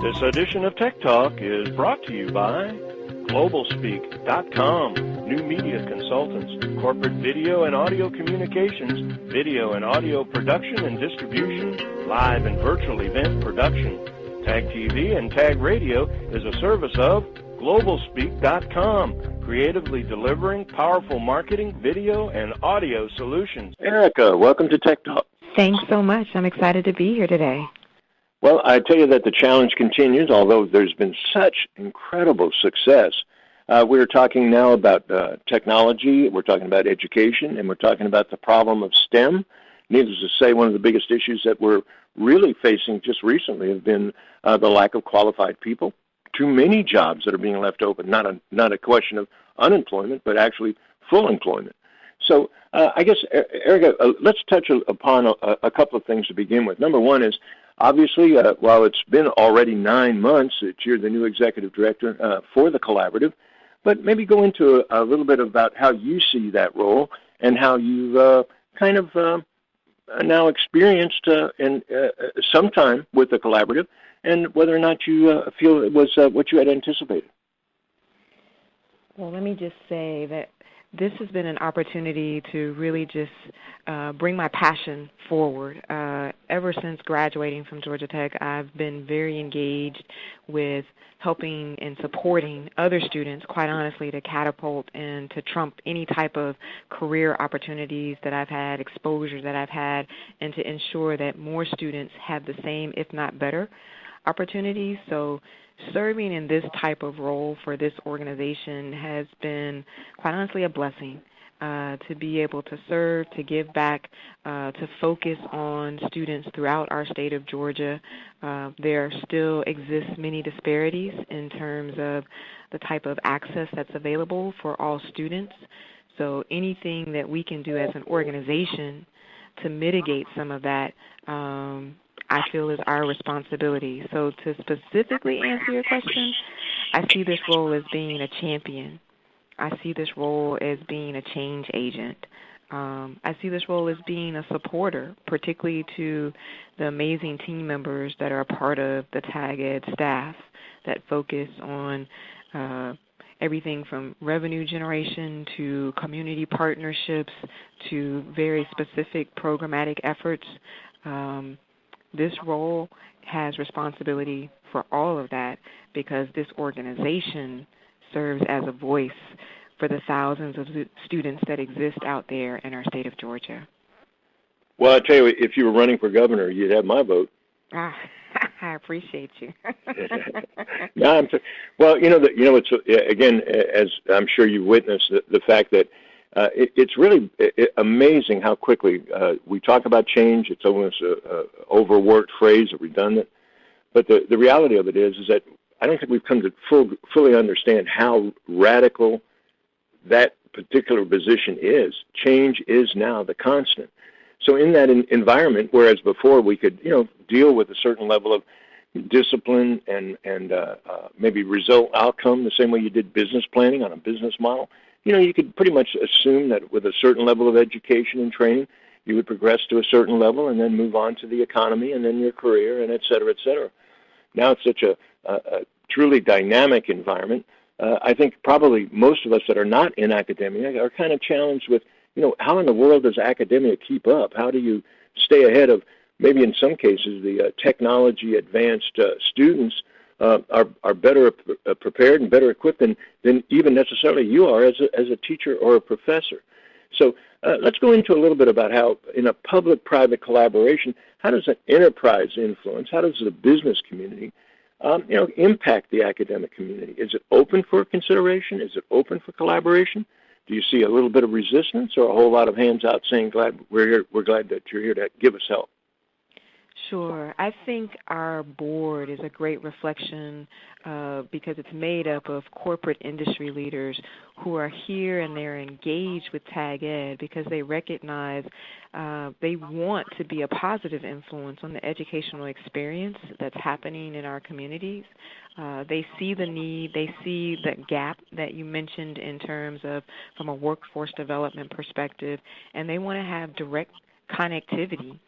This edition of Tech Talk is brought to you by Globalspeak.com, new media consultants, corporate video and audio communications, video and audio production and distribution, live and virtual event production. Tag TV and Tag Radio is a service of Globalspeak.com, creatively delivering powerful marketing, video, and audio solutions. Errika, welcome to Tech Talk. Thanks so much. I'm excited to be here today. Well, I tell you that the challenge continues, although there's been such incredible success. We're talking now about technology, we're talking about education, and we're talking about the problem of STEM. Needless to say, one of the biggest issues that we're really facing just recently have been the lack of qualified people. Too many jobs that are being left open, not a question of unemployment, but actually full employment. So I guess, Errika, let's touch upon a couple of things to begin with. Number one is, obviously, while it's been already 9 months that you're the new executive director for the collaborative, but maybe go into a little bit about how you see that role and how you've kind of now experienced in some time with the collaborative, and whether or not you feel it was what you had anticipated. Well, let me just say that this has been an opportunity to really just bring my passion forward. Ever since graduating from Georgia Tech, I've been very engaged with helping and supporting other students, quite honestly, to catapult and to trump any type of career opportunities that I've had, exposure that I've had, and to ensure that more students have the same, if not better, opportunities. So serving in this type of role for this organization has been, quite honestly, a blessing. To be able to serve, to give back, to focus on students throughout our state of Georgia. There still exists many disparities in terms of the type of access that's available for all students. So anything that we can do as an organization to mitigate some of that, I feel is our responsibility. So to specifically answer your question, I see this role as being a champion. I see this role as being a change agent. I see this role as being a supporter, particularly to the amazing team members that are a part of the Tag Ed staff that focus on everything from revenue generation to community partnerships to very specific programmatic efforts. This role has responsibility for all of that because this organization serves as a voice for the thousands of students that exist out there in our state of Georgia. Well, I tell you, if you were running for governor, you'd have my vote. I appreciate you. No, well, it's again, as I'm sure you've witnessed, the fact that it's really amazing how quickly we talk about change. It's almost an overworked phrase, redundant. But the reality of it is that I don't think we've come to fully understand how radical that particular position is. Change is now the constant. So in that environment, whereas before we could, deal with a certain level of discipline and maybe result outcome the same way you did business planning on a business model, you could pretty much assume that with a certain level of education and training, you would progress to a certain level and then move on to the economy and then your career and et cetera, et cetera. Now it's such a truly dynamic environment. I think probably most of us that are not in academia are kind of challenged with, how in the world does academia keep up? How do you stay ahead of, maybe in some cases, the technology advanced students are better prepared and better equipped than even necessarily you are as a teacher or a professor. So let's go into a little bit about how, in a public-private collaboration, how does an enterprise influence? How does the business community, impact the academic community? Is it open for consideration? Is it open for collaboration? Do you see a little bit of resistance or a whole lot of hands out saying, we're glad that you're here to give us help? Sure. I think our board is a great reflection because it's made up of corporate industry leaders who are here and they're engaged with Tag Ed because they recognize they want to be a positive influence on the educational experience that's happening in our communities. They see the need, they see the gap that you mentioned in terms of from a workforce development perspective, and they want to have direct connectivity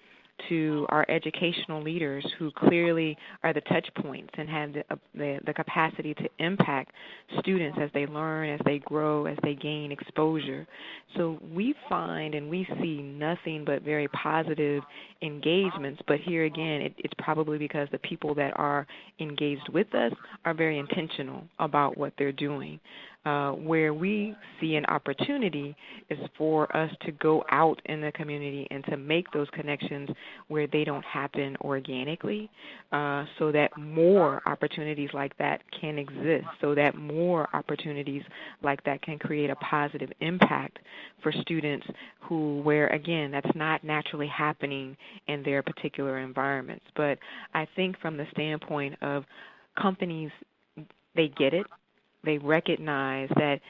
to our educational leaders who clearly are the touch points and have the capacity to impact students as they learn, as they grow, as they gain exposure. So we find and we see nothing but very positive engagements, but here again, it's probably because the people that are engaged with us are very intentional about what they're doing. Where we see an opportunity is for us to go out in the community and to make those connections where they don't happen organically, so that more opportunities like that can exist, so that more opportunities like that can create a positive impact for students where, again, that's not naturally happening in their particular environments. But I think from the standpoint of companies, they get it. They recognize that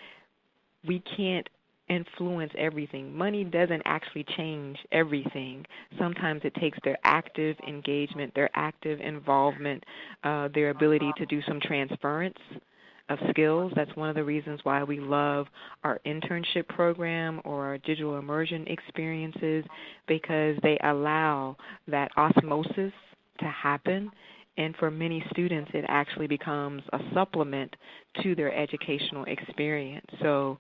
we can't influence everything. Money doesn't actually change everything. Sometimes it takes their active engagement, their active involvement, their ability to do some transference of skills. That's one of the reasons why we love our internship program or our digital immersion experiences, because they allow that osmosis to happen. And for many students, it actually becomes a supplement to their educational experience. So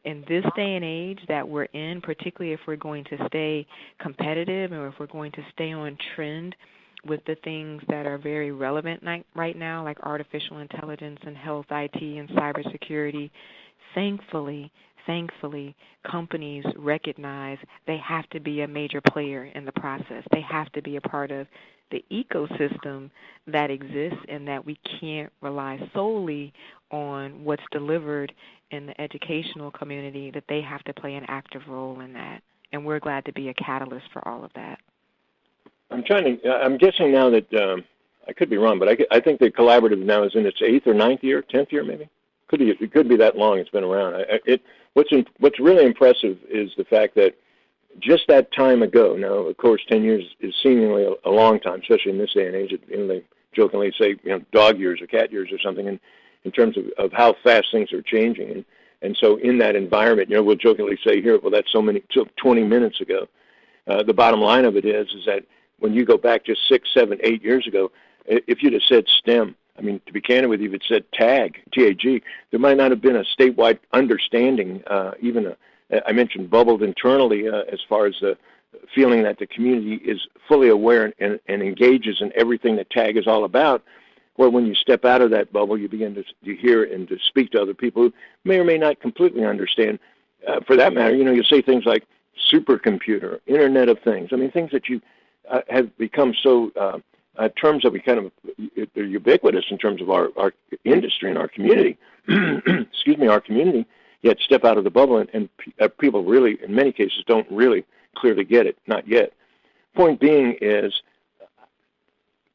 in this day and age that we're in, particularly if we're going to stay competitive or if we're going to stay on trend with the things that are very relevant right now, like artificial intelligence and health, IT, and cybersecurity, thankfully, companies recognize they have to be a major player in the process. They have to be a part of the ecosystem that exists, and that we can't rely solely on what's delivered in the educational community, that they have to play an active role in that. And we're glad to be a catalyst for all of that. I'm guessing now that, I could be wrong, but I think the collaborative now is in its 8th or 9th year, 10th year maybe? It could be that long it's been around. What's really impressive is the fact that just that time ago, now of course 10 years is seemingly a long time, especially in this day and age. They jokingly say dog years or cat years or something in terms of how fast things are changing. And so in that environment, we'll jokingly say here, well, that's 20 minutes ago. The bottom line of it is that when you go back just 6, 7, 8 years ago, if you'd have said STEM, I mean, to be candid with you, if it said TAG, T-A-G, there might not have been a statewide understanding, I mentioned bubbled internally as far as the feeling that the community is fully aware and engages in everything that TAG is all about. Well, when you step out of that bubble, you begin to hear and to speak to other people who may or may not completely understand. For that matter, you say things like supercomputer, Internet of Things. I mean, things that you have become so terms that we they're ubiquitous in terms of our industry and our community. Our community. Yet step out of the bubble, and people really, in many cases, don't really clearly get it, not yet. Point being is,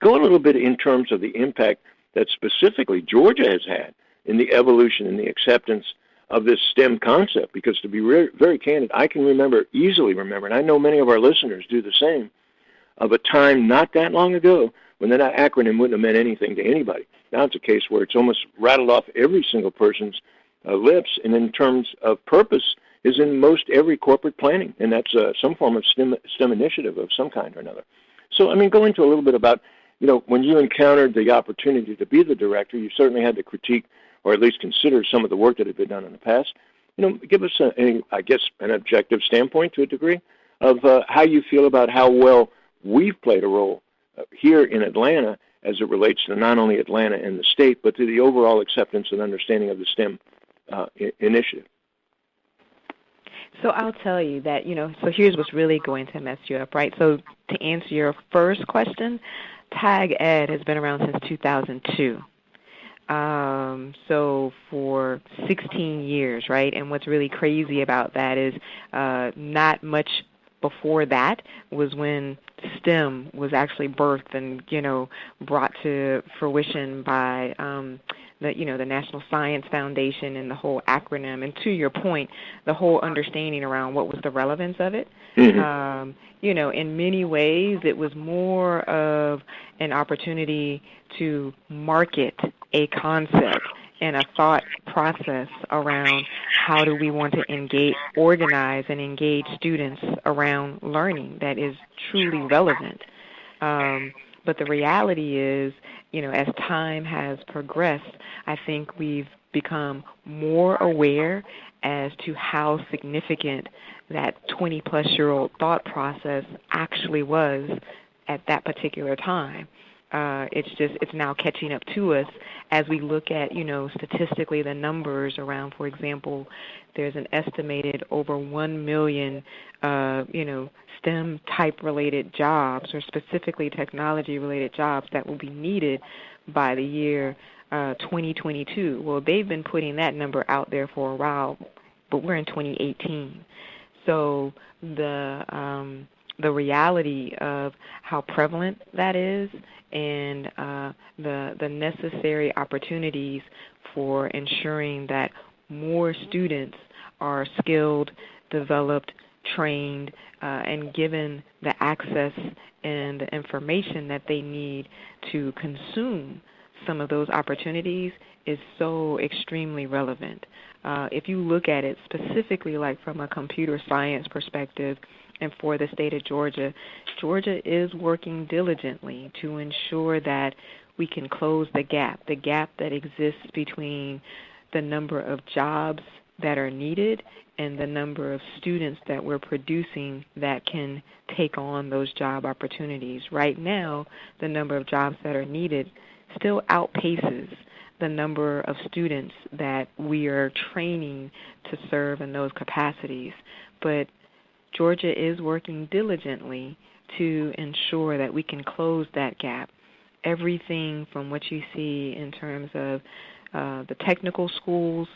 go a little bit in terms of the impact that specifically Georgia has had in the evolution and the acceptance of this STEM concept, because to be very candid, I can easily remember, and I know many of our listeners do the same, of a time not that long ago when that acronym wouldn't have meant anything to anybody. Now it's a case where it's almost rattled off every single person's lips, and in terms of purpose is in most every corporate planning, and that's some form of STEM initiative of some kind or another. So, go into a little bit about, when you encountered the opportunity to be the director, you certainly had to critique or at least consider some of the work that had been done in the past. Give us, an objective standpoint to a degree of how you feel about how well we've played a role here in Atlanta as it relates to not only Atlanta and the state, but to the overall acceptance and understanding of the STEM initiative. So I'll tell you that, so here's what's really going to mess you up, right? So to answer your first question, Tag Ed has been around since 2002. So for 16 years, right? And what's really crazy about that is not much before that was when STEM was actually birthed and, brought to fruition by the National Science Foundation and the whole acronym. And to your point, the whole understanding around what was the relevance of it. Mm-hmm. In many ways, it was more of an opportunity to market a concept and a thought process around how do we want to organize and engage students around learning that is truly relevant. But the reality is, as time has progressed, I think we've become more aware as to how significant that 20-plus-year-old thought process actually was at that particular time. It's now catching up to us as we look at, statistically the numbers around, for example, there's an estimated over 1 million, STEM type-related jobs or specifically technology-related jobs that will be needed by the year 2022. Well, they've been putting that number out there for a while, but we're in 2018. So the reality of how prevalent that is and the necessary opportunities for ensuring that more students are skilled, developed, trained, and given the access and the information that they need to consume some of those opportunities is so extremely relevant. If you look at it specifically like from a computer science perspective, and for the state of Georgia, Georgia is working diligently to ensure that we can close the gap that exists between the number of jobs that are needed and the number of students that we're producing that can take on those job opportunities. Right now, the number of jobs that are needed still outpaces the number of students that we are training to serve in those capacities. But Georgia is working diligently to ensure that we can close that gap. Everything from what you see in terms of the technical schools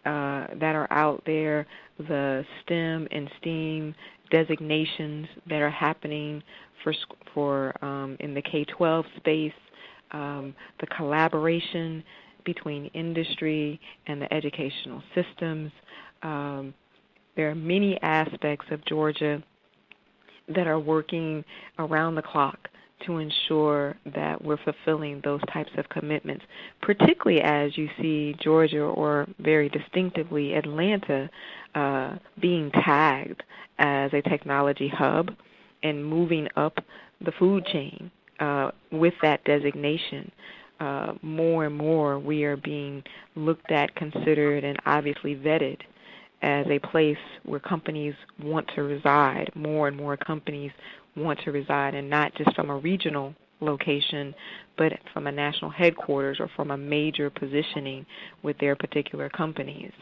that are out there, the STEM and STEAM designations that are happening for in the K-12 space, the collaboration between industry and the educational systems. There are many aspects of Georgia that are working around the clock to ensure that we're fulfilling those types of commitments, particularly as you see Georgia, or very distinctively Atlanta, being tagged as a technology hub and moving up the food chain with that designation. More and more we are being looked at, considered, and obviously vetted as a place where companies want to reside. More and more companies want to reside, and not just from a regional location, but from a national headquarters or from a major positioning with their particular companies.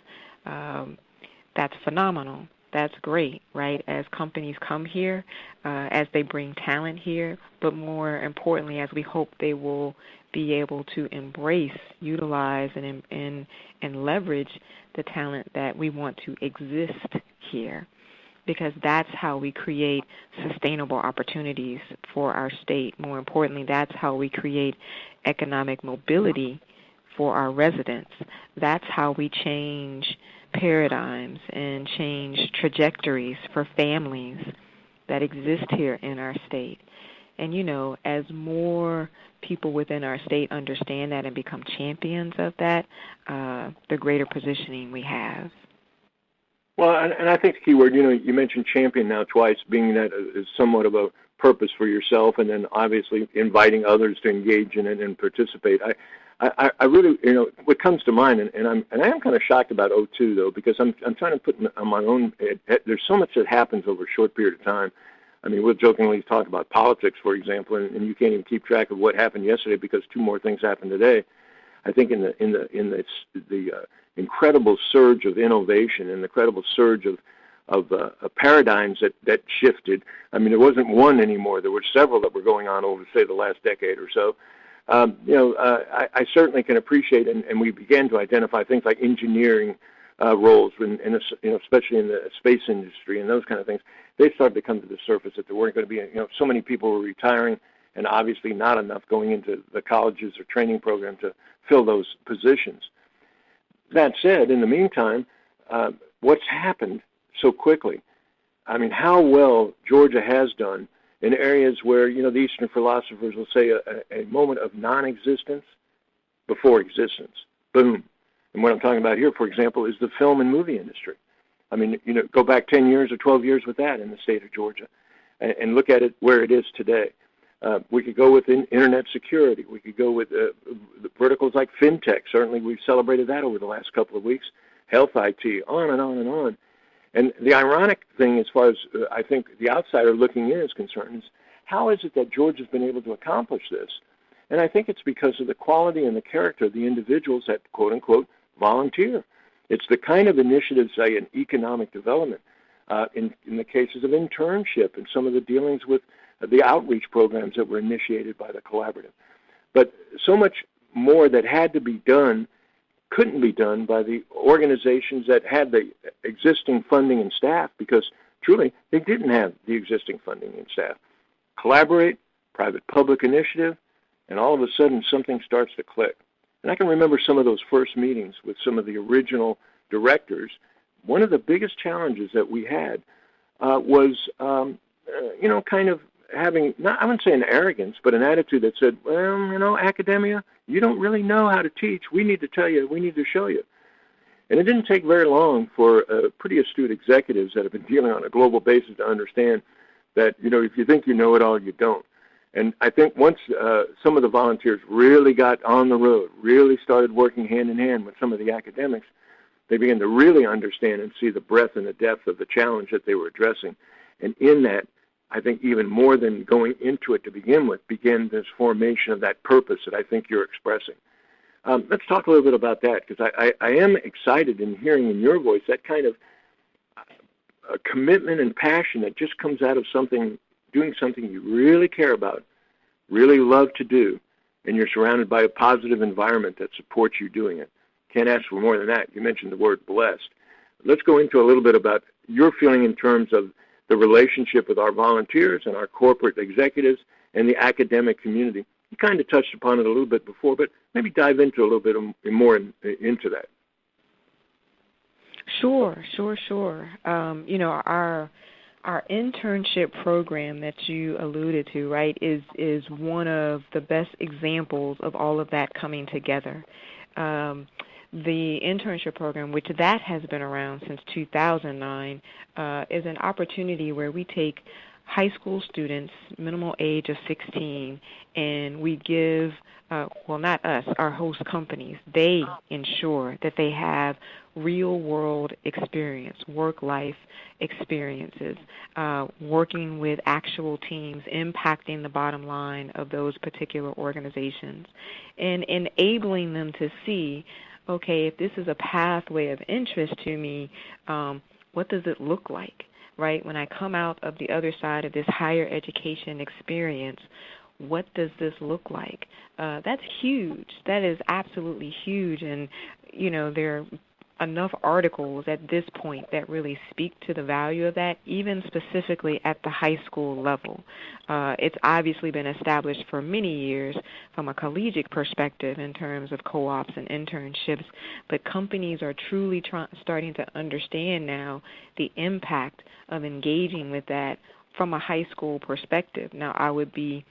That's phenomenal. That's great, right? As companies come here, as they bring talent here, but more importantly, as we hope they will be able to embrace, utilize, and leverage the talent that we want to exist here, because that's how we create sustainable opportunities for our state. More importantly, that's how we create economic mobility for our residents. That's how we change paradigms and change trajectories for families that exist here in our state. And, as more people within our state understand that and become champions of that, the greater positioning we have. Well, and I think the key word, you mentioned champion now twice, being that is somewhat of a purpose for yourself, and then obviously inviting others to engage in it and participate. I really, what comes to mind, and I am kind of shocked about 02 though, because I'm trying to put on my own. There's so much that happens over a short period of time. I mean, we'll jokingly talk about politics, for example, and you can't even keep track of what happened yesterday because two more things happened today. I think in the incredible surge of innovation and the incredible surge of paradigms that shifted. I mean, there wasn't one anymore. There were several that were going on over, say, the last decade or so. I certainly can appreciate, and we began to identify things like engineering roles, especially in the space industry and those kind of things. They started to come to the surface that there weren't going to be, so many people were retiring, and obviously not enough going into the colleges or training program to fill those positions. That said, in the meantime, what's happened so quickly? I mean, how well Georgia has done in areas where, the Eastern philosophers will say a moment of non-existence before existence. boom. And what I'm talking about here, for example, is the film and movie industry. I mean, go back 10 years or 12 years with that in the state of Georgia and look at it where it is today. We could go with internet security. We could go with the verticals like fintech. Certainly, we've celebrated that over the last couple of weeks. Health IT, on and on and on. And the ironic thing, as far as I think the outsider looking in is concerned, is how is it that Georgia's been able to accomplish this? And I think it's because of the quality and the character of the individuals that, quote unquote, volunteer. It's the kind of initiatives, say, in economic development, in the cases of internship and some of the dealings with the outreach programs that were initiated by the collaborative. But so much more that had to be done couldn't be done by the organizations that had the existing funding and staff, because truly they didn't have the existing funding and staff. Collaborate, private-public initiative, and all of a sudden something starts to click. And I can remember some of those first meetings with some of the original directors. One of the biggest challenges that we had was, kind of having, I wouldn't say an arrogance, but an attitude that said, well, academia, you don't really know how to teach. We need to tell you. We need to show you. And it didn't take very long for pretty astute executives that have been dealing on a global basis to understand that, if you think you know it all, you don't. And I think once some of the volunteers really got on the road, really started working hand in hand with some of the academics, they began to really understand and see the breadth and the depth of the challenge that they were addressing. And in that, I think even more than going into it to begin with, began this formation of that purpose that I think you're expressing. Let's talk a little bit about that, because I am excited in hearing in your voice that kind of commitment and passion that just comes out of doing something you really care about, really love to do, and you're surrounded by a positive environment that supports you doing it. Can't ask for more than that. You mentioned the word blessed. Let's go into a little bit about your feeling in terms of the relationship with our volunteers and our corporate executives and the academic community. You kind of touched upon it a little bit before, but maybe dive into a little bit more into that. Sure. Our internship program that you alluded to, right, is one of the best examples of all of that coming together. The internship program, which that has been around since 2009, is an opportunity where we take high school students, minimal age of 16, and we give, not us, our host companies, they ensure that they have real-world experience, work-life experiences, working with actual teams, impacting the bottom line of those particular organizations, and enabling them to see, okay, if this is a pathway of interest to me, what does it look like, right? When I come out of the other side of this higher education experience, what does this look like? That's huge. That is absolutely huge. And, there are enough articles at this point that really speak to the value of that, even specifically at the high school level. It's obviously been established for many years from a collegiate perspective in terms of co-ops and internships, but companies are truly starting to understand now the impact of engaging with that from a high school perspective. Now, I would be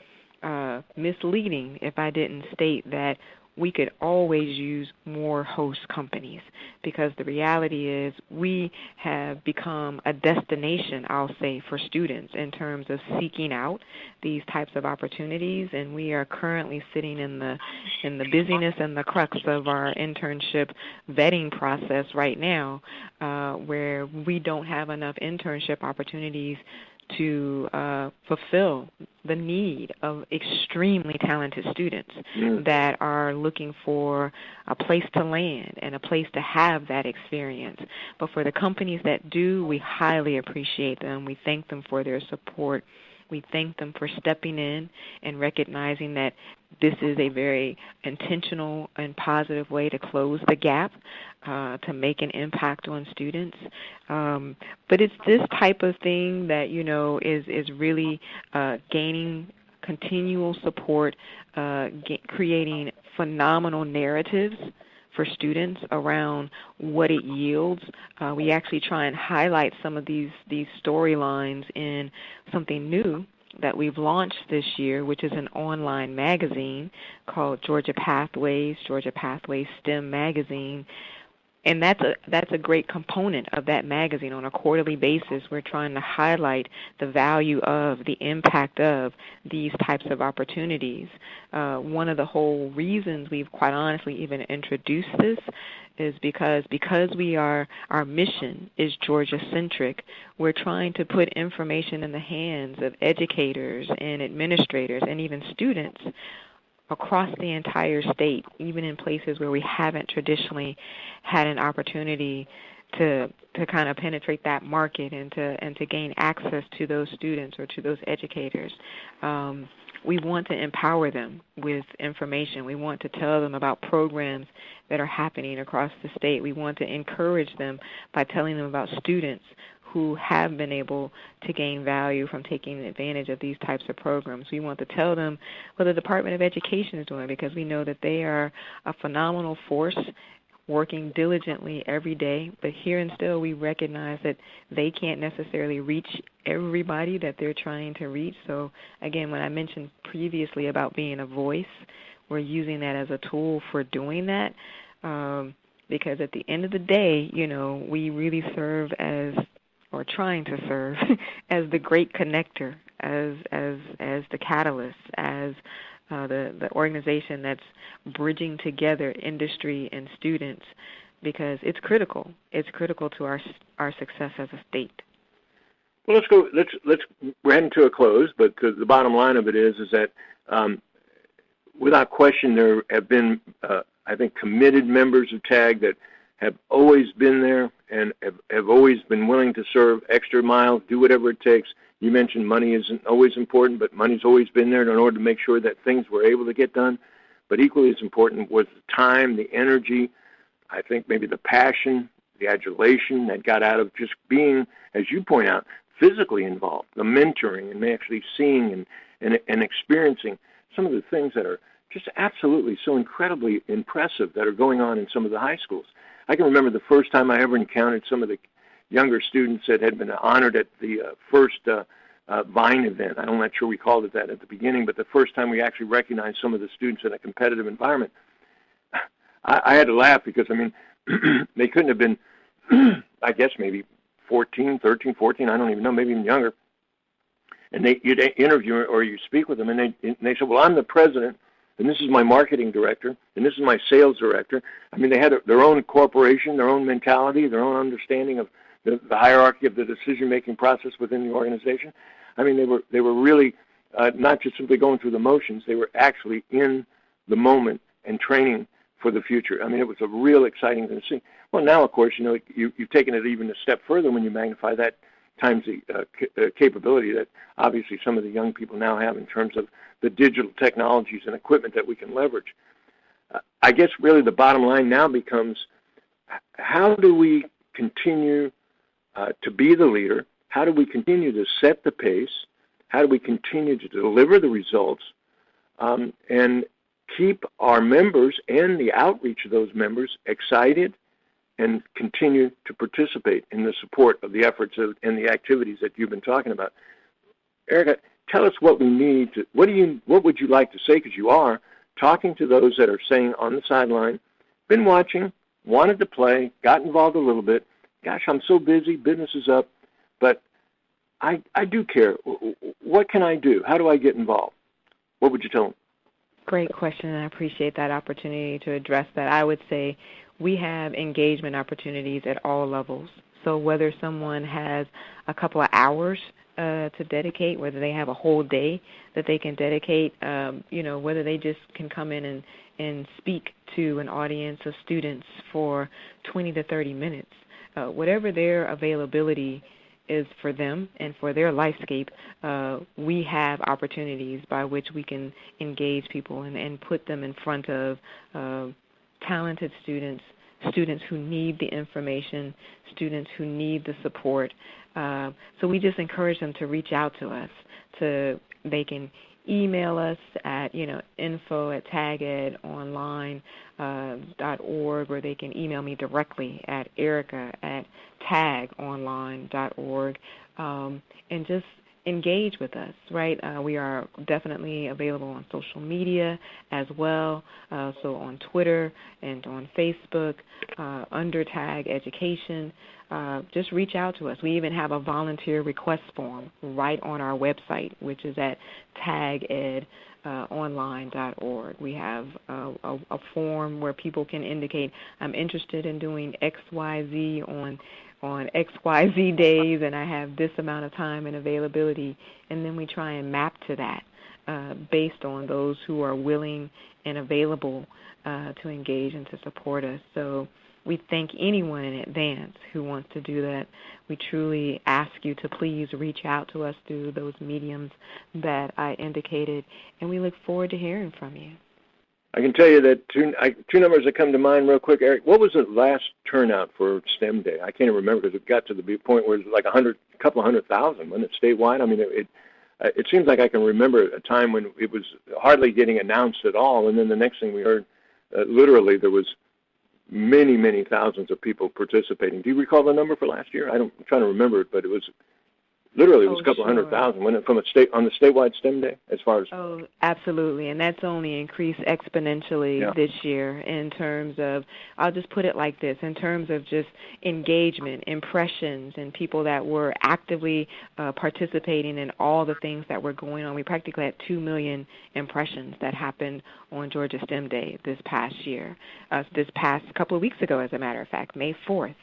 misleading if I didn't state that we could always use more host companies, because the reality is we have become a destination, I'll say, for students in terms of seeking out these types of opportunities, and we are currently sitting in the busyness and the crux of our internship vetting process right now, where we don't have enough internship opportunities to fulfill the need of extremely talented students that are looking for a place to land and a place to have that experience. But for the companies that do, we highly appreciate them. We thank them for their support. We thank them for stepping in and recognizing that this is a very intentional and positive way to close the gap, to make an impact on students. But it's this type of thing that, is really gaining continual support, creating phenomenal narratives for students around what it yields. We actually try and highlight some of these storylines in something new that we've launched this year, which is an online magazine called Georgia Pathways STEM Magazine. And that's a great component of that magazine. On a quarterly basis, we're trying to highlight the value of, the impact of these types of opportunities. One of the whole reasons we've quite honestly even introduced this is because our mission is Georgia-centric. We're trying to put information in the hands of educators and administrators and even students across the entire state, even in places where we haven't traditionally had an opportunity to kind of penetrate that market and to gain access to those students or to those educators. We want to empower them with information. We want to tell them about programs that are happening across the state. We want to encourage them by telling them about students who have been able to gain value from taking advantage of these types of programs. We want to tell them what the Department of Education is doing, because we know that they are a phenomenal force working diligently every day, but here and still we recognize that they can't necessarily reach everybody that they're trying to reach. So again, when I mentioned previously about being a voice, we're using that as a tool for doing that, because at the end of the day, we really serve as, or trying to serve as the great connector, as the catalyst, as the organization that's bridging together industry and students, because it's critical. It's critical to our success as a state. Well, we're heading to a close, but the bottom line of it is that without question there have been, I think, committed members of TAG that have always been there and have always been willing to serve extra miles, do whatever it takes. You mentioned money isn't always important, but money's always been there in order to make sure that things were able to get done. But equally as important was the time, the energy, I think maybe the passion, the adulation that got out of just being, as you point out, physically involved, the mentoring and actually seeing and experiencing some of the things that are just absolutely so incredibly impressive that are going on in some of the high schools. I can remember the first time I ever encountered some of the younger students that had been honored at the first Vine event. I'm not sure we called it that at the beginning, but the first time we actually recognized some of the students in a competitive environment, I had to laugh because, they couldn't have been, I guess maybe 13, 14, I don't even know, maybe even younger. And you'd interview or you speak with them, and they said, well, I'm the president, and this is my marketing director, and this is my sales director. They had their own corporation, their own mentality, their own understanding of the hierarchy of the decision-making process within the organization. They were really not just simply going through the motions. They were actually in the moment and training for the future. It was a real exciting thing to see. Well, now, of course, you've taken it even a step further when you magnify that times the capability that obviously some of the young people now have in terms of the digital technologies and equipment that we can leverage. I guess really the bottom line now becomes, how do we continue to be the leader? How do we continue to set the pace? How do we continue to deliver the results and keep our members and the outreach of those members excited and continue to participate in the support of the efforts and the activities that you've been talking about? Errika, tell us what we need to, what would you like to say, because you are talking to those that are saying on the sideline, been watching, wanted to play, got involved a little bit, gosh, I'm so busy, business is up, but I do care. What can I do? How do I get involved? What would you tell them? Great question, and I appreciate that opportunity to address that. I would say we have engagement opportunities at all levels. So whether someone has a couple of hours to dedicate, whether they have a whole day that they can dedicate, whether they just can come in and speak to an audience of students for 20 to 30 minutes, whatever their availability is for them and for their lifescape, we have opportunities by which we can engage people and put them in front of talented students who need the information, students who need the support. So we just encourage them to reach out to us. They can email us at info@tagadonline.org, or they can email me directly at Errika@tagonline.org, and just engage with us, right? We are definitely available on social media as well, so on Twitter and on Facebook, under Tag Education. Just reach out to us. We even have a volunteer request form right on our website, which is at tagedonline.org. We have a form where people can indicate, I'm interested in doing XYZ on XYZ days, and I have this amount of time and availability, and then we try and map to that based on those who are willing and available to engage and to support us. So we thank anyone in advance who wants to do that. We truly ask you to please reach out to us through those mediums that I indicated, and we look forward to hearing from you. I can tell you that two numbers that come to mind real quick, Eric. What was the last turnout for STEM Day? I can't even remember because it got to the point where it was like a couple of 100,000, wasn't it, statewide? I mean, it seems like I can remember a time when it was hardly getting announced at all, and then the next thing we heard, literally there was many, many thousands of people participating. Do you recall the number for last year? I'm trying to remember it, but it was literally a couple of 100,000. Went from on the statewide STEM Day as far as. Oh, absolutely, and that's only increased exponentially this year in terms of. I'll just put it like this: in terms of just engagement, impressions, and people that were actively participating in all the things that were going on. We practically had 2 million impressions that happened on Georgia STEM Day this past year. This past couple of weeks ago, as a matter of fact, May 4th.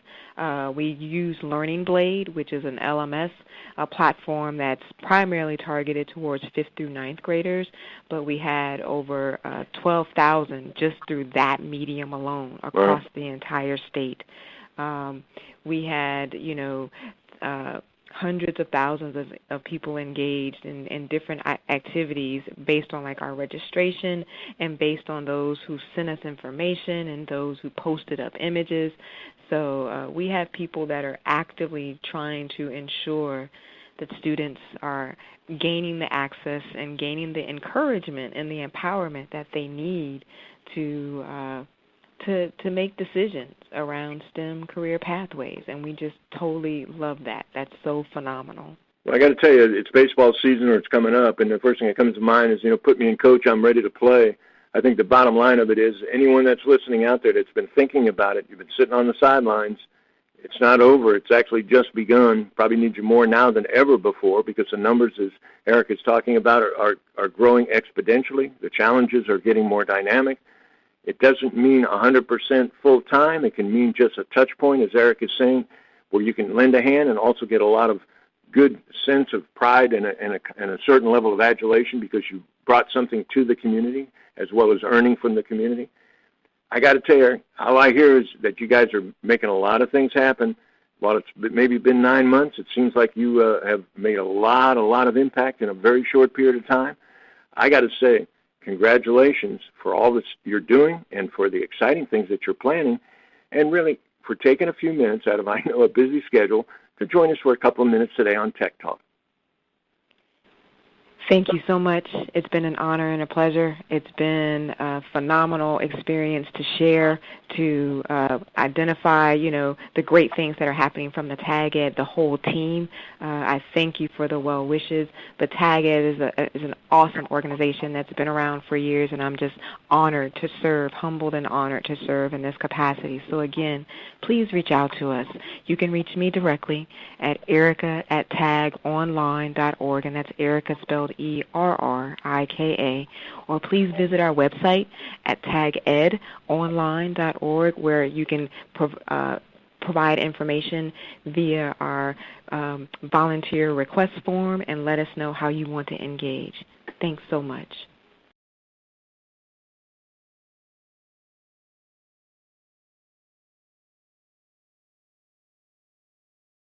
We use Learning Blade, which is an LMS, a platform that's primarily targeted towards 5th through 9th graders, but we had over 12,000 just through that medium alone across the entire state. We had, hundreds of thousands of people engaged in different activities based on like our registration and based on those who sent us information and those who posted up images. So we have people that are actively trying to ensure that students are gaining the access and gaining the encouragement and the empowerment that they need to make decisions around STEM career pathways, and we just totally love that. That's so phenomenal. Well, I got to tell you, it's baseball season or it's coming up, and the first thing that comes to mind is, put me in, coach, I'm ready to play. I think the bottom line of it is anyone that's listening out there that's been thinking about it, you've been sitting on the sidelines, it's not over. It's actually just begun. Probably need you more now than ever before because the numbers, as Eric is talking about, are growing exponentially. The challenges are getting more dynamic. It doesn't mean 100% full-time. It can mean just a touch point, as Eric is saying, where you can lend a hand and also get a lot of good sense of pride and a certain level of adulation because you brought something to the community as well as earning from the community. I got to tell you, all I hear is that you guys are making a lot of things happen. While it's maybe been 9 months, it seems like you have made a lot of impact in a very short period of time. I got to say, congratulations for all this you're doing and for the exciting things that you're planning, and really for taking a few minutes out of, I know, a busy schedule to join us for a couple of minutes today on Tech Talk. Thank you so much. It's been an honor and a pleasure. It's been a phenomenal experience to share, to identify, the great things that are happening from the Tag Ed, the whole team. I thank you for the well wishes. But Tag Ed is an awesome organization that's been around for years, and I'm just honored to serve, humbled and honored to serve in this capacity. So again, please reach out to us. You can reach me directly at Errika@tagonline.org, and that's Errika spelled ERRIKA, or please visit our website at tagedonline.org, where you can provide information via our volunteer request form and let us know how you want to engage. Thanks so much.